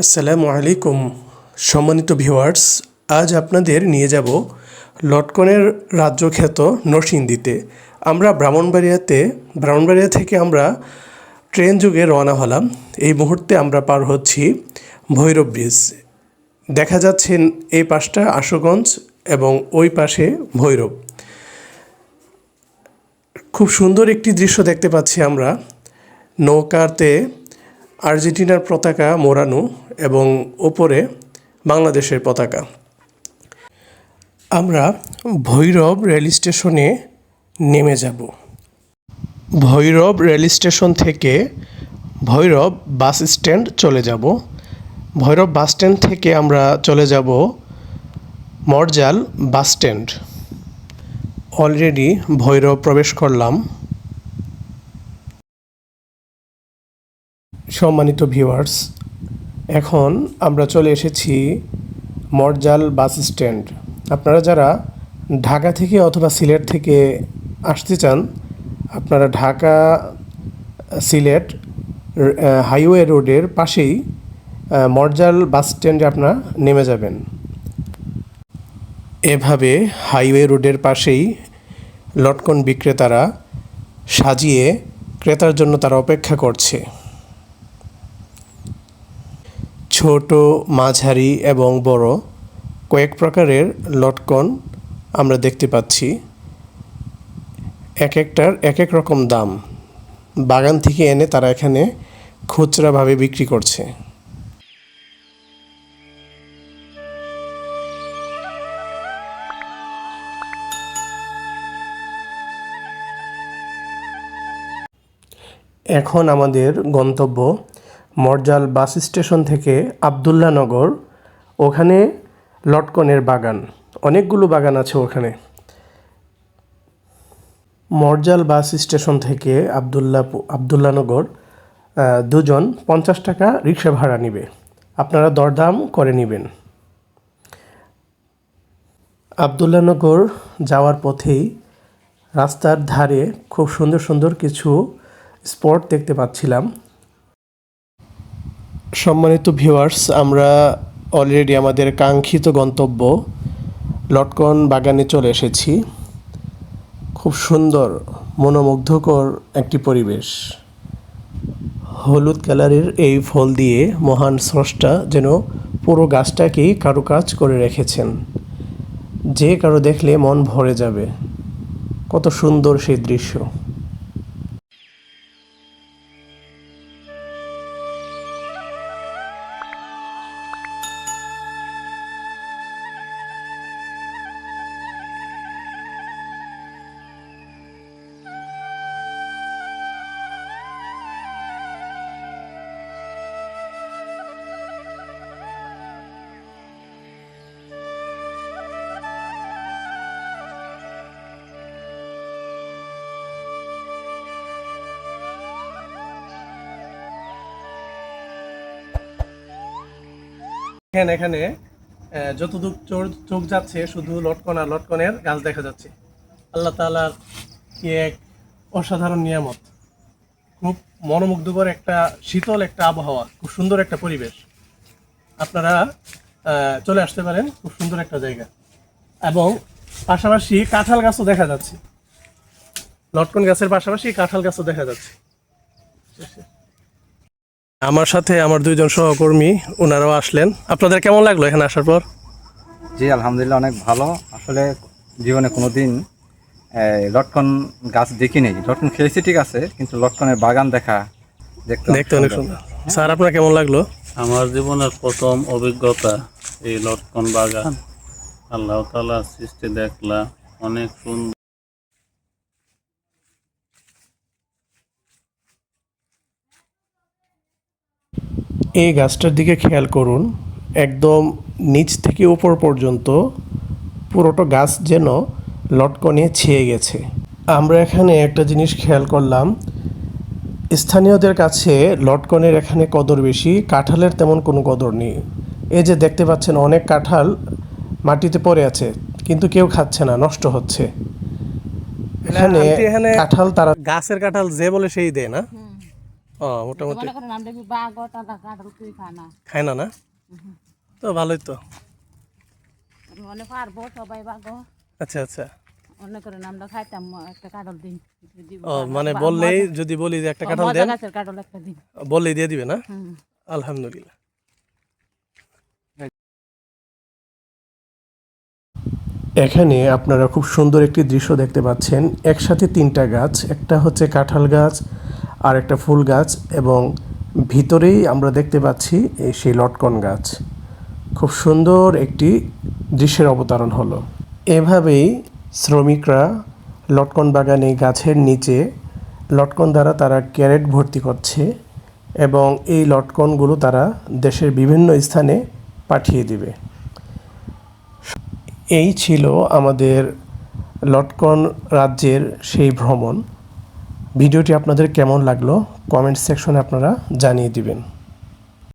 আসসালামু আলাইকুম সম্মানিত ভিউয়ার্স, আজ আপনাদের নিয়ে যাব লটকনের রাজ্যখ্যাত নরসিংদীতে। আমরা ব্রাহ্মণবাড়িয়া থেকে আমরা ট্রেন যোগে রওনা হলাম। এই মুহূর্তে আমরা পার হচ্ছি ভৈরব ব্রিজ। দেখা যাচ্ছে এই পাশটা আশুগঞ্জ এবং ওই পাশে ভৈরব। খুব সুন্দর একটি দৃশ্য দেখতে পাচ্ছি আমরা। নৌকাতে আর্জেন্টিনার পতাকা মোড়ানো এবং ওপরে বাংলাদেশের পতাকা। আমরা ভৈরব রেল স্টেশনে নেমে যাব। ভৈরব রেল স্টেশন থেকে ভৈরব বাস স্ট্যান্ড চলে যাব। ভৈরব বাস স্ট্যান্ড থেকে আমরা চলে যাব Morjal bus stand. Already Bhairab প্রবেশ করলাম। সম্মানিত ভিউয়ার্স, এখন আমরা চলে এসেছি মরজাল বাস স্ট্যান্ড। আপনারা যারা ঢাকা থেকে অথবা সিলেট থেকে আসতে চান, আপনারা ঢাকা সিলেট হাইওয়ে রোডের পাশেই মরজাল বাস স্ট্যান্ডে আপনারা নেমে যাবেন। এভাবে হাইওয়ে রোডের পাশেই লটকন বিক্রেতারা সাজিয়ে ক্রেতার জন্য তারা অপেক্ষা করছে। ছোট, মাঝারি এবং বড় কয়েক প্রকারের লটকন আমরা দেখতে পাচ্ছি। এক একটার এক এক রকম দাম। বাগান থেকে এনে তারা এখানে খুচরাভাবে বিক্রি করছে। এখন আমাদের গন্তব্য মরজাল বাস স্টেশন থেকে আবদুল্লাহ নগর। ওখানে লটকনের বাগান, অনেকগুলো বাগান আছে ওখানে। মরজাল বাস স্টেশন থেকে আবদুল্লাহ নগর দুজন 50 টাকা রিক্সা ভাড়া নেবে। আপনারা দরদাম করে নেবেন। আবদুল্লাহ নগর যাওয়ার পথেই রাস্তার ধারে খুব সুন্দর সুন্দর কিছু স্পট দেখতে পাচ্ছিলাম। সম্মানিত ভিউয়ার্স, আমরা অলরেডি আমাদের কাঙ্ক্ষিত গন্তব্য লটকন বাগানে চলে এসেছি। খুব সুন্দর, মনোমুগ্ধকর একটি পরিবেশ। হলুদ কালারের এই ফল দিয়ে মহান স্রষ্টা যেন পুরো গাছটাকেই কারুকাজ করে রেখেছেন। যে কারো দেখলে মন ভরে যাবে। কত সুন্দর সেই দৃশ্য। এখানে যতদূর চোখ যাচ্ছে শুধু লটকন আর লটকনের গাছ দেখা যাচ্ছে। আল্লাহ তাআলার কি এক অসাধারণ নিয়ামত। খুব মনোমুগ্ধকর একটা শীতল একটা আবহাওয়া, খুব সুন্দর একটা পরিবেশ। আপনারা চলে আসতে পারেন। খুব সুন্দর একটা জায়গা এবং পাশাপাশি কাঁঠাল গাছও দেখা যাচ্ছে। লটকন গাছের পাশাপাশি কাঁঠাল গাছও দেখা যাচ্ছে। আমার সাথে আমার দুইজন সহকর্মী, ওনারাও আসলেন। আপনাদের কেমন লাগলো এখানে আসার পর? জি আলহামদুলিল্লাহ, অনেক ভালো। আসলে জীবনে কোনোদিন লটকন গাছ দেখিনি। লটকন খেয়েছি ঠিক আছে, কিন্তু লটকনের বাগান দেখতে অনেক সুন্দর। স্যার, আপনার কেমন লাগলো? আমার জীবনের প্রথম অভিজ্ঞতা এই লটকন বাগান। আল্লাহ তাআলার সৃষ্টি দেখলাম, অনেক সুন্দর। এই গাছটার দিকে খেয়াল করুন, একদম নিচ থেকে উপর পর্যন্ত পুরোটা গাছ যেন লটকনে ছেয়ে গেছে। আমরা এখানে একটা জিনিস খেয়াল করলাম, স্থানীয়দের কাছে লটকনের এখানে কদর বেশি, কাঁঠালের তেমন কোনো কদর নেই। এই যে দেখতে পাচ্ছেন অনেক কাঁঠাল মাটিতে পড়ে আছে, কিন্তু কেউ খাচ্ছে না, নষ্ট হচ্ছে। এখানে কাঁঠাল তারা গাছের কাঁঠাল যে বলে সেই দেয় না। মোটামুটি মনে করেন আমরা বাঘ তারা কাঁঠাল তুই খায় না খায় না, না? তো ভালোই তো। মনে পারবো সবাই বাঘ আচ্ছা আচ্ছা। মনে করেন আমরা খাইতাম একটা কাঁঠাল দিন মানে বললেই, যদি বলি যে একটা কাঁঠাল মজা দেন, গাছের কাঁঠাল একটা দিন বললেই দিয়ে দিবে না? হুম। আলহামদুলিল্লাহ। এখানে আপনারা খুব সুন্দর একটি দৃশ্য দেখতে পাচ্ছেন। একসাথে 3টা গাছ, একটা হচ্ছে কাঁঠাল গাছ আর একটা ফুল গাছ, এবং ভিতরেই আমরা দেখতে পাচ্ছি এই সেই লটকন গাছ। খুব সুন্দর একটি দৃশ্যের অবতারণ হলো। এভাবেই শ্রমিকরা লটকন বাগানে গাছের নিচে লটকন দ্বারা তারা ক্যারেট ভর্তি করছে, এবং এই লটকনগুলো তারা দেশের বিভিন্ন স্থানে পাঠিয়ে দিবে। এই ছিল আমাদের লটকন রাজ্যের সেই ভ্রমণ। ভিডিওটি আপনাদের কেমন লাগলো কমেন্ট সেকশনে আপনারা জানিয়ে দিবেন।